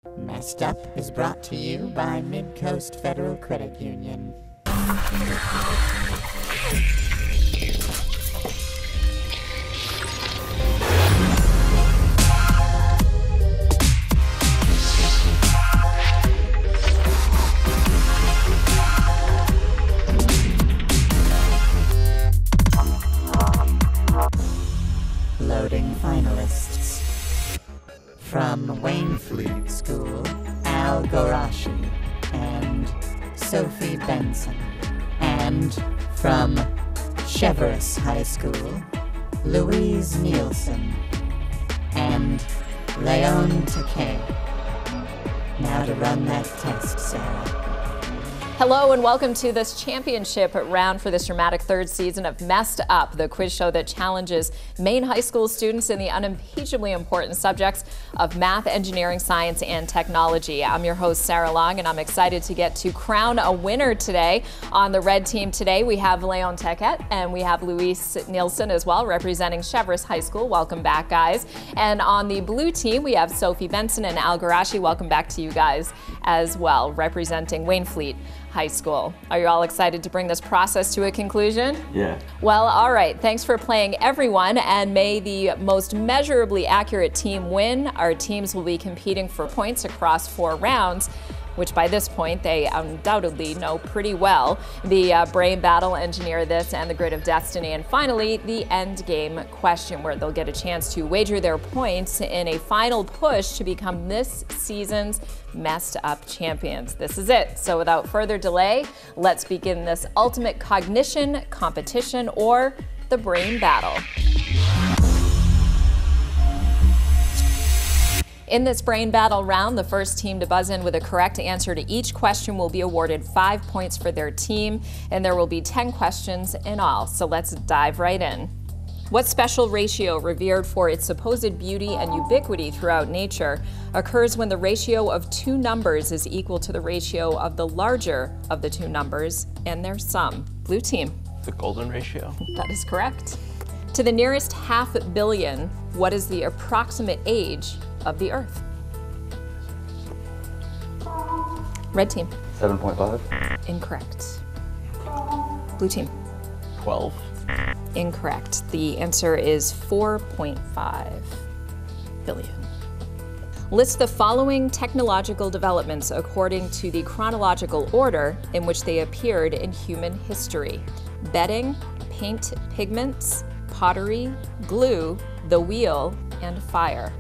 MEST Up is brought to you by Mid-Coast Federal Credit Union. Loading finalists. From Waynflete School, Al Gorashi and Sophie Benson. And from Cheverus High School, Louise Nielsen and Leon Takei. Now to run that test, Sarah. Hello and welcome to this championship round for this dramatic third season of MEST Up, the quiz show that challenges Maine high school students in the unimpeachably important subjects of math, engineering, science, and technology. I'm your host, Sarah Long, and I'm excited to get to crown a winner today. On the red team today, we have Leon Takei and we have Louise Nielsen as well, representing Cheverus High School. Welcome back, guys. And on the blue team, we have Sophie Benson and Al Gorashi. Welcome back to you guys as well, representing Waynflete High School. Are you all excited to bring this process to a conclusion? Yeah. Well, all right. Thanks for playing, everyone, and may the most measurably accurate team win. Our teams will be competing for points across 4 rounds, which by this point they undoubtedly know pretty well. The brain battle, engineer this, and the grid of destiny. And finally, the end game question, where they'll get a chance to wager their points in a final push to become this season's MEST Up champions. This is it. So without further delay, let's begin this ultimate cognition competition, or the brain battle. In this brain battle round, the first team to buzz in with a correct answer to each question will be awarded 5 points for their team, and there will be 10 questions in all. So let's dive right in. What special ratio, revered for its supposed beauty and ubiquity throughout nature, occurs when the ratio of 2 numbers is equal to the ratio of the larger of the 2 numbers and their sum? Blue team. The golden ratio. That is correct. To the nearest 500 million, what is the approximate age of the Earth? Red team. 7.5. Incorrect. Blue team. 12. Incorrect. The answer is 4.5 billion. List the following technological developments according to the chronological order in which they appeared in human history: bedding, paint pigments, pottery, glue, the wheel, and fire.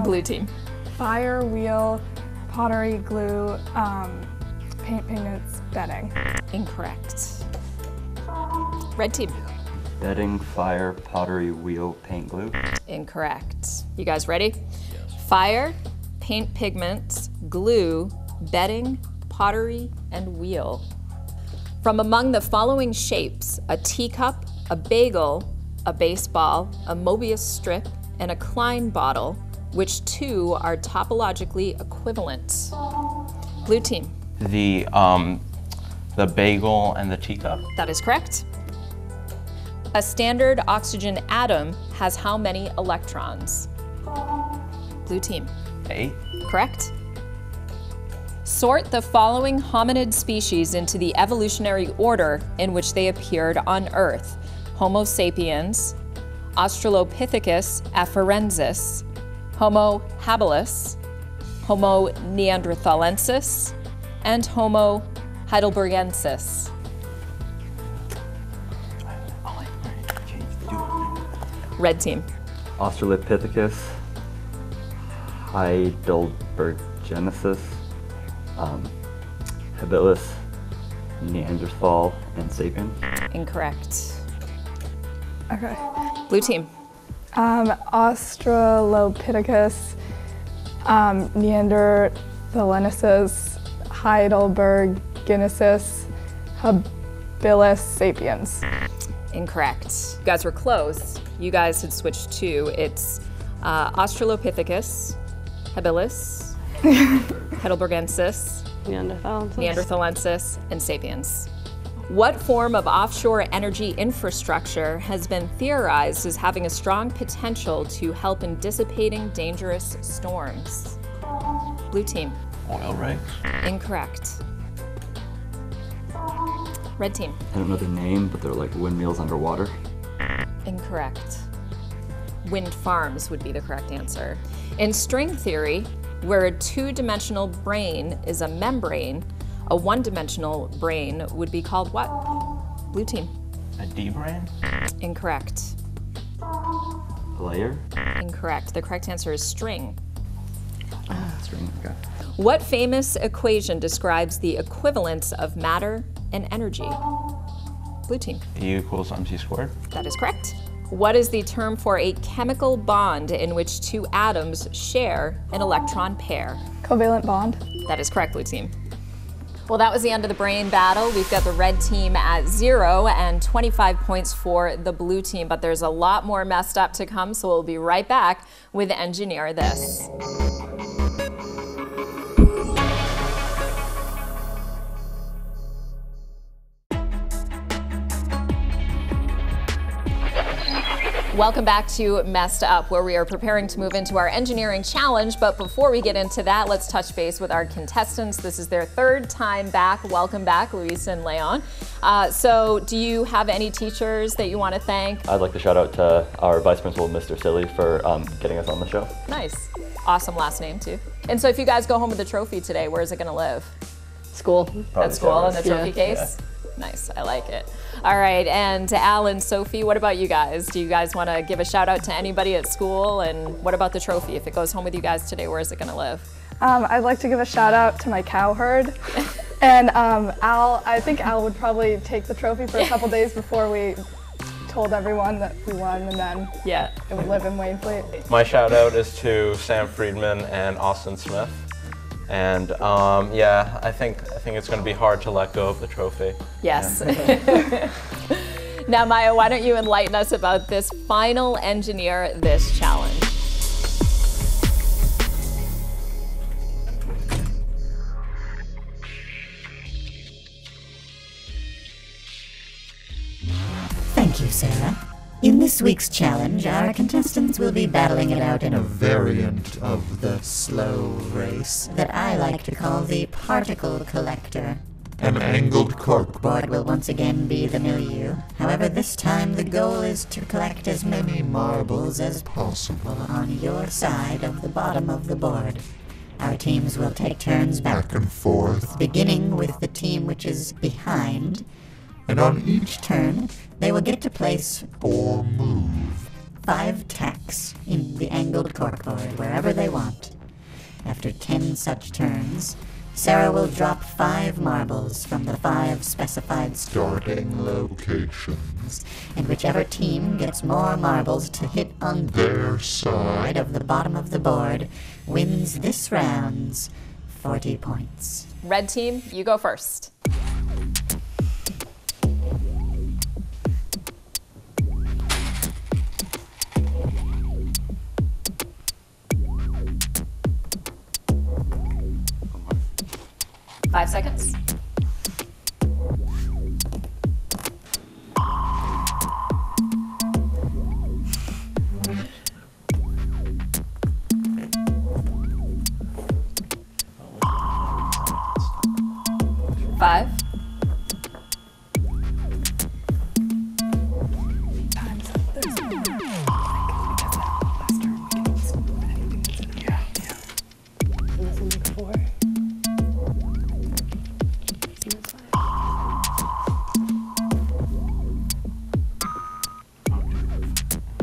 Blue team. Fire, wheel, pottery, glue, paint pigments, bedding. Incorrect. Red team. Bedding, fire, pottery, wheel, paint, glue. Incorrect. You guys ready? Yes. Fire, paint pigments, glue, bedding, pottery, and wheel. From among the following shapes: a teacup, a bagel, a baseball, a Mobius strip, and a Klein bottle, which 2 are topologically equivalent? Blue team. The bagel and the teacup. That is correct. A standard oxygen atom has how many electrons? Blue team. 8. Correct. Sort the following hominid species into the evolutionary order in which they appeared on Earth: Homo sapiens, Australopithecus afarensis, Homo habilis, Homo neanderthalensis, and Homo heidelbergensis. Red team. Australopithecus, Heidelbergensis, habilis, Neanderthal, and sapien. Incorrect. Okay. Blue team. Australopithecus, Neanderthalensis, Heidelbergensis, habilis, sapiens. Incorrect. You guys were close. You guys had switched to, it's Australopithecus, habilis, Heidelbergensis, Neanderthalensis, Neanderthalensis, and sapiens. What form of offshore energy infrastructure has been theorized as having a strong potential to help in dissipating dangerous storms? Blue team. Oil rigs. Incorrect. Red team. I don't know the name, but they're like windmills underwater. Incorrect. Wind farms would be the correct answer. In string theory, where a two-dimensional brain is a membrane, a one-dimensional brain would be called what? Blue team. A D-brain? Incorrect. Layer? Incorrect. The correct answer is string. String, okay. What famous equation describes the equivalence of matter and energy? Blue team. E equals mc squared. That is correct. What is the term for a chemical bond in which two atoms share an electron pair? Covalent bond. That is correct, Blue team. Well, that was the end of the brain battle. We've got the red team at 0 and 25 points for the blue team, but there's a lot more messed up to come, so we'll be right back with Engineer This. Welcome back to MEST Up, where we are preparing to move into our engineering challenge. But before we get into that, let's touch base with our contestants. This is their third time back. Welcome back, Luis and Leon. So do you have any teachers that you want to thank? I'd like to shout out to our Vice Principal, Mr. Silly, for getting us on the show. Nice. Awesome last name, too. And so if you guys go home with the trophy today, where is it going to live? School. At school in the Yeah. trophy case? Nice, I like it. All right, and Al and Sophie, what about you guys? Do you guys want to give a shout out to anybody at school? And what about the trophy? If it goes home with you guys today, where is it going to live? I'd like to give a shout out to my cow herd. And Al, I think Al would probably take the trophy for a couple days before we told everyone that we won, and then Yeah. it would live in Waynflete. My shout out is to Sam Friedman and Austin Smith. And yeah, I think it's going to be hard to let go of the trophy. Yes. Now, Maya, why don't you enlighten us about this final Engineer This challenge? Thank you, Sarah. In this week's challenge, our contestants will be battling it out in a variant of the slow race that I like to call the particle collector. An angled corkboard. Board will once again be the milieu. However, this time the goal is to collect as many marbles as possible on your side of the bottom of the board. Our teams will take turns Back and forth. beginning with the team which is behind. And on each Turn, they will get to place or move. 5 tacks in the angled corkboard wherever they want. After 10 such turns, Sarah will drop 5 marbles from the 5 specified Starting locations. and whichever team gets more marbles to hit on Their side. of the bottom of the board wins this round's 40 points. Red team, you go first. Five seconds. Five.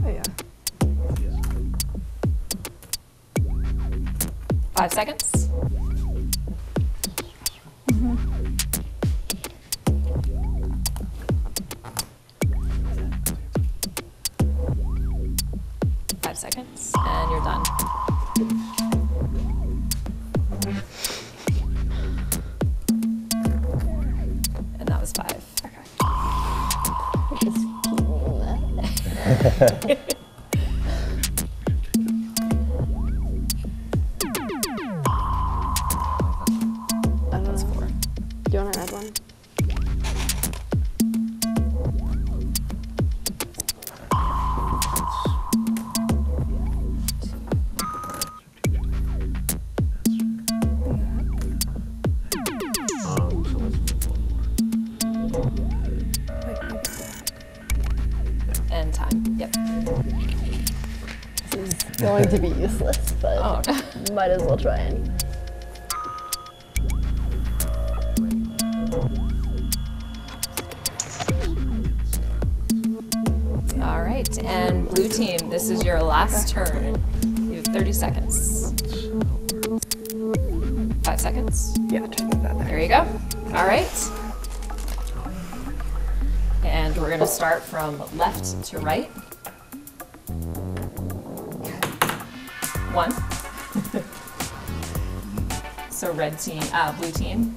Oh, yeah. 5 seconds. Five seconds, and you're done. And that was 5. That's 4. Do you want to add one? going to be useless, but might as well try it. All right, and blue team, this is your last turn. You have 30 seconds. 5 seconds. Yeah, just move that there. There you go. All right. And we're gonna start from left to right. 1. So red team, blue team.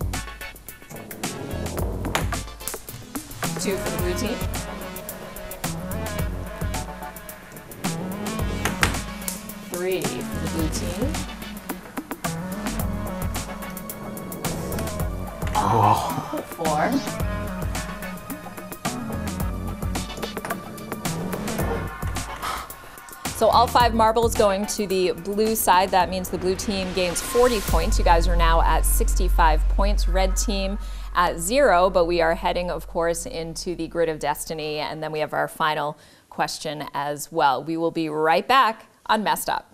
2 for the blue team. 3 for the blue team. 4. So all 5 marbles going to the blue side. That means the blue team gains 40 points. You guys are now at 65 points. Red team at 0, but we are heading, of course, into the grid of destiny, and then we have our final question as well. We will be right back on Messed Up.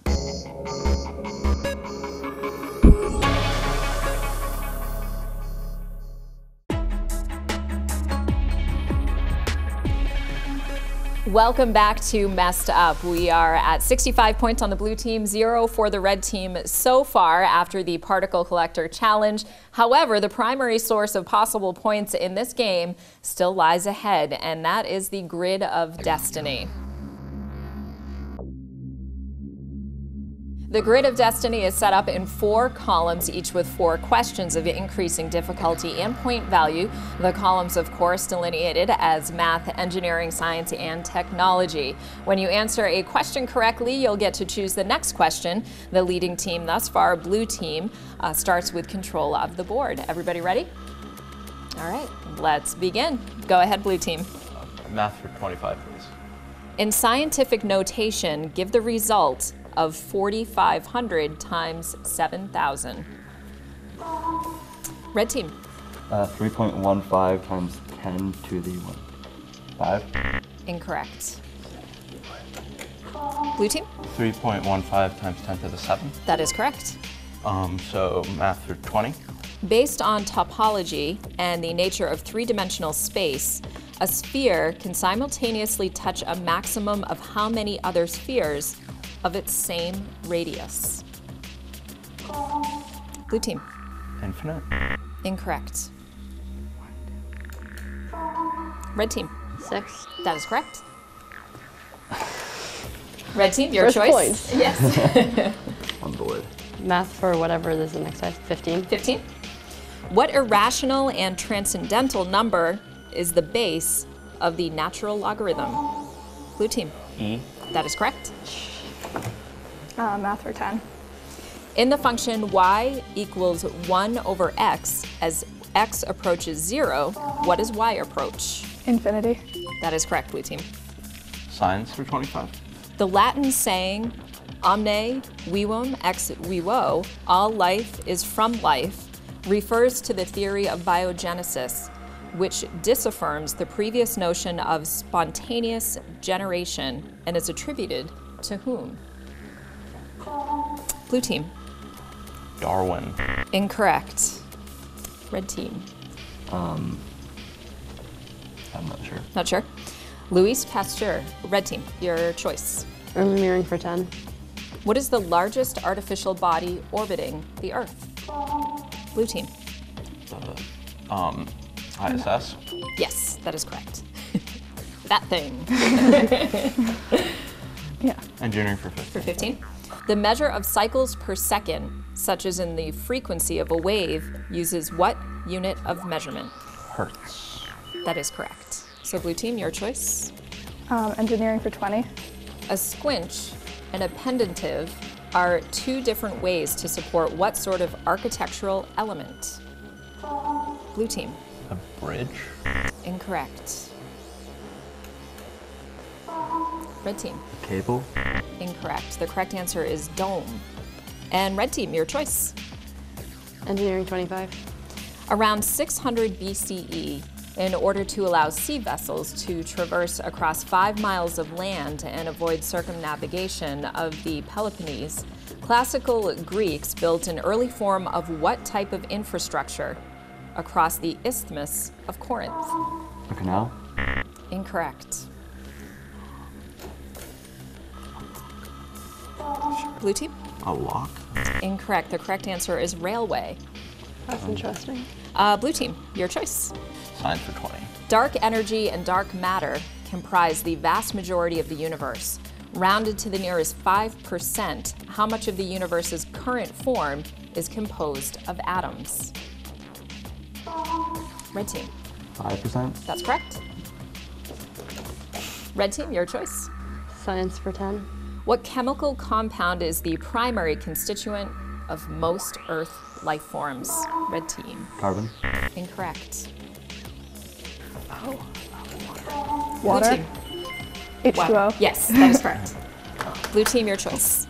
Welcome back to Messed Up. We are at 65 points on the blue team, 0 for the red team so far after the particle collector challenge. However, the primary source of possible points in this game still lies ahead, and that is the grid of destiny. The grid of destiny is set up in 4 columns, each with 4 questions of increasing difficulty and point value. The columns, of course, delineated as math, engineering, science, and technology. When you answer a question correctly, you'll get to choose the next question. The leading team thus far, blue team, starts with control of the board. Everybody ready? All right, let's begin. Go ahead, blue team. Math for 25, please. In scientific notation, give the result of 4,500 times 7,000. Red team. 3.15 times 10 to the 5. Incorrect. Blue team. 3.15 times 10 to the 7. That is correct. So math for 20. Based on topology and the nature of 3-dimensional space, a sphere can simultaneously touch a maximum of how many other spheres of its same radius? Blue team. Infinite. Incorrect. Red team. 6. That is correct. Red team, your First choice. points. Yes. On board. Math for whatever is the next size. 15. 15. What irrational and transcendental number is the base of the natural logarithm? Blue team. E. That is correct. Math for 10. In the function y equals 1 over x, as x approaches 0, what does y approach? Infinity. That is correct, blue team. Science for 25. The Latin saying, omne vivum ex vivo, all life is from life, refers to the theory of biogenesis, which disaffirms the previous notion of spontaneous generation and is attributed to whom? Blue team. Darwin. Incorrect. Red team. I'm not sure. Not sure. Louis Pasteur. Red team. Your choice. Engineering for 10. What is the largest artificial body orbiting the Earth? Blue team. ISS. Yes, that is correct. That thing. Yeah. Engineering for 15. For 15. The measure of cycles per second, such as in the frequency of a wave, uses what unit of measurement? Hertz. That is correct. So blue team, your choice. Engineering for 20. A squinch and a pendentive are 2 different ways to support what sort of architectural element? Blue team. A bridge. Incorrect. Red team. Cable. Incorrect. The correct answer is dome. And red team, your choice. Engineering 25. Around 600 BCE, in order to allow sea vessels to traverse across 5 miles of land and avoid circumnavigation of the Peloponnese, classical Greeks built an early form of what type of infrastructure across the Isthmus of Corinth? A canal? Incorrect. Blue team? A lock? Incorrect. The correct answer is railway. That's interesting. Blue team, your choice. Science for 20. Dark energy and dark matter comprise the vast majority of the universe. Rounded to the nearest 5%, how much of the universe's current form is composed of atoms? Red team. 5%? That's correct. Red team, your choice. Science for 10. What chemical compound is the primary constituent of most Earth life forms? Red team. Carbon? Incorrect. Water? Blue team. H2O. Yes, that is correct. Blue team, your choice.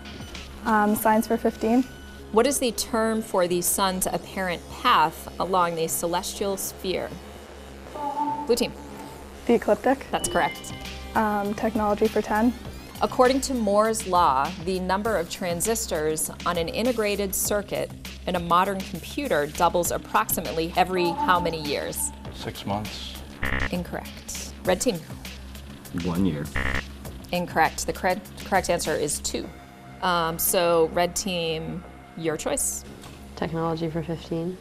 Science for 15. What is the term for the sun's apparent path along the celestial sphere? Blue team. The ecliptic. That's correct. Technology for 10. According to Moore's law, the number of transistors on an integrated circuit in a modern computer doubles approximately every how many years? 6 months. Incorrect. Red team. 1 year. Incorrect. The correct answer is 2. So red team, your choice. Technology for 15.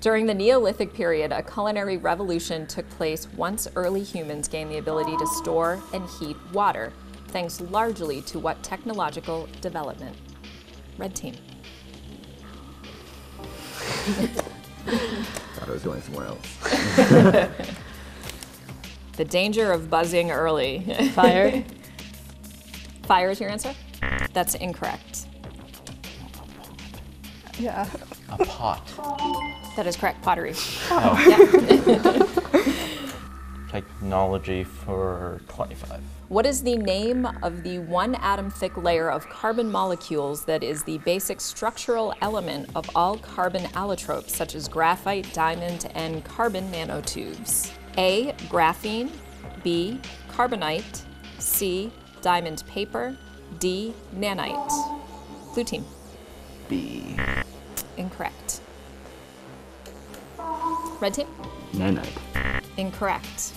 During the Neolithic period, a culinary revolution took place once early humans gained the ability to store and heat water, thanks largely to what technological development? Red team. Thought I was going somewhere else. The danger of buzzing early. Fire. Fire is your answer? That's incorrect. Yeah. A pot. That is correct, pottery. Oh. Yeah. Technology for 25. What is the name of the 1 atom thick layer of carbon molecules that is the basic structural element of all carbon allotropes, such as graphite, diamond, and carbon nanotubes? A, graphene, B, carbonite, C, diamond paper, D, nanite. Blue team. B. Incorrect. Red team. Nanite. Incorrect.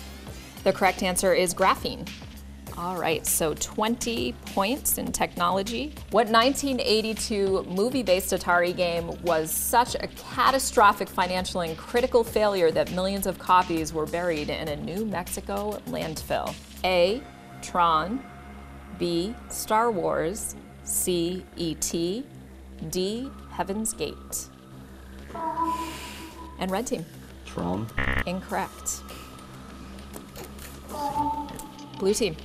The correct answer is graphene. All right, so 20 points in technology. What 1982 movie-based Atari game was such a catastrophic financial and critical failure that millions of copies were buried in a New Mexico landfill? A, Tron, B, Star Wars, C, E.T., D, Heaven's Gate. And red team. Tron. Incorrect. Blue team.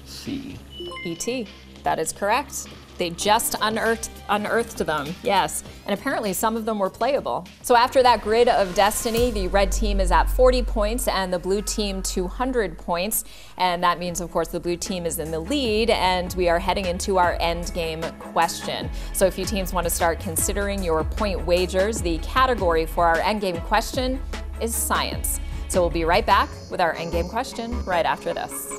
C. E.T. That is correct. They just unearthed them, yes. And apparently some of them were playable. So after that grid of destiny, the red team is at 40 points and the blue team 200 points. And that means, of course, the blue team is in the lead and we are heading into our end game question. So if you teams want to start considering your point wagers, the category for our end game question is science. So we'll be right back with our end game question right after this.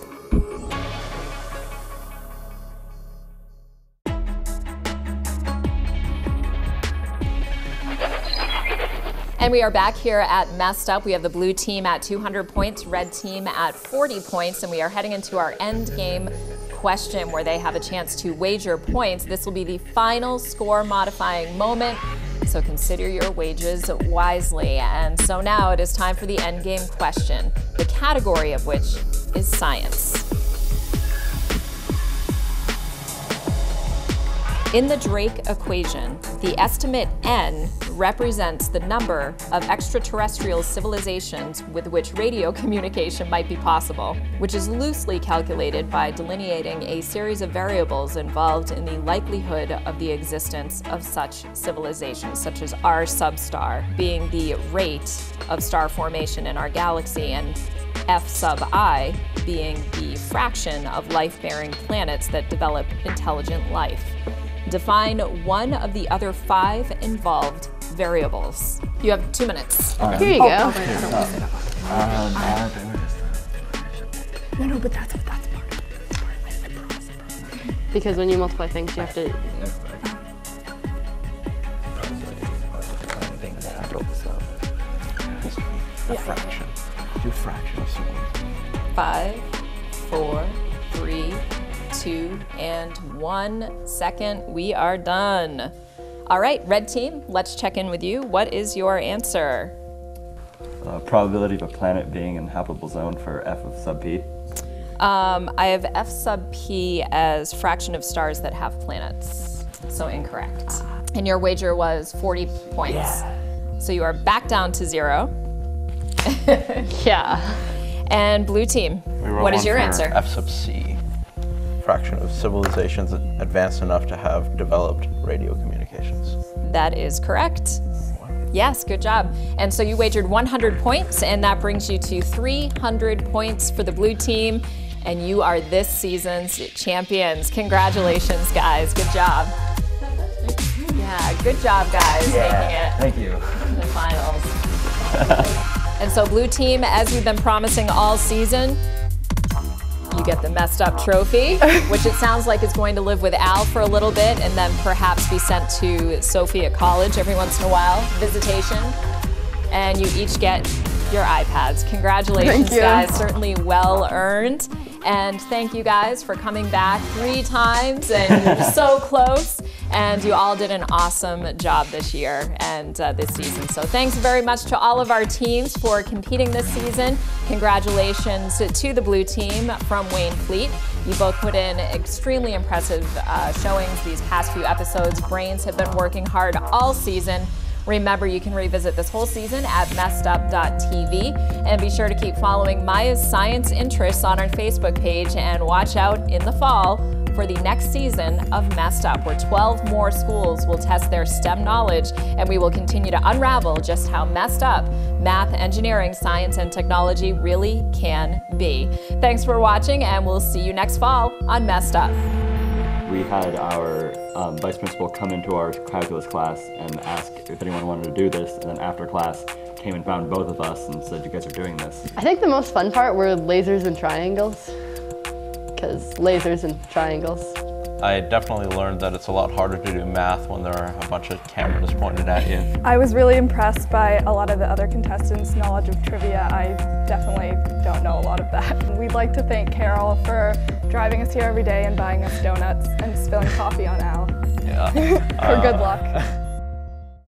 And we are back here at MEST Up. We have the blue team at 200 points, red team at 40 points, and we are heading into our end game question where they have a chance to wager points. This will be the final score modifying moment, so consider your wagers wisely. And so now it is time for the end game question, the category of which is science. In the Drake equation, the estimate n represents the number of extraterrestrial civilizations with which radio communication might be possible, which is loosely calculated by delineating a series of variables involved in the likelihood of the existence of such civilizations, such as R sub star being the rate of star formation in our galaxy, and F sub I being the fraction of life-bearing planets that develop intelligent life. Define one of the other 5 involved variables. You have 2 minutes. Here you go. No, but that's part of it. Because when you multiply things, you have to. A fraction. Do a fraction of something. 5, 4, 3, 2, and 1 second. We are done. All right, red team, let's check in with you. What is your answer? Probability of a planet being in habitable zone for F of sub P. I have F sub P as fraction of stars that have planets, so incorrect. And your wager was 40 points. Yeah. So you are back down to 0. Yeah. And blue team, what is your answer? F sub C. Fraction of civilizations advanced enough to have developed radio communications. That is correct. Yes, good job. And so you wagered 100 points, and that brings you to 300 points for the blue team, and you are this season's champions. Congratulations, guys. Good job. Yeah, good job, guys, making it. Thank you. To the finals. And so blue team, as we've been promising all season, you get the MEST Up trophy, which it sounds like is going to live with Al for a little bit and then perhaps be sent to Sophie at college every once in a while, visitation. And you each get your iPads. Congratulations, guys. Certainly well earned. And thank you guys for coming back 3 times, and you're so close. And you all did an awesome job this year and this season. So thanks very much to all of our teams for competing this season. Congratulations to the blue team from Waynflete. You both put in extremely impressive showings these past few episodes. Brains have been working hard all season. Remember, you can revisit this whole season at mestup.tv, and be sure to keep following Maya's science interests on our Facebook page, and watch out in the fall for the next season of MEST Up, where 12 more schools will test their STEM knowledge, and we will continue to unravel just how messed up math, engineering, science, and technology really can be. Thanks for watching, and we'll see you next fall on MEST Up. We had our vice principal come into our calculus class and ask if anyone wanted to do this, and then after class came and found both of us and said, you guys are doing this. I think the most fun part were lasers and triangles. Because lasers and triangles. I definitely learned that it's a lot harder to do math when there are a bunch of cameras pointed at you. I was really impressed by a lot of the other contestants' knowledge of trivia. I definitely don't know a lot of that. We'd like to thank Carol for driving us here every day and buying us donuts and spilling coffee on Al. Yeah. For good luck.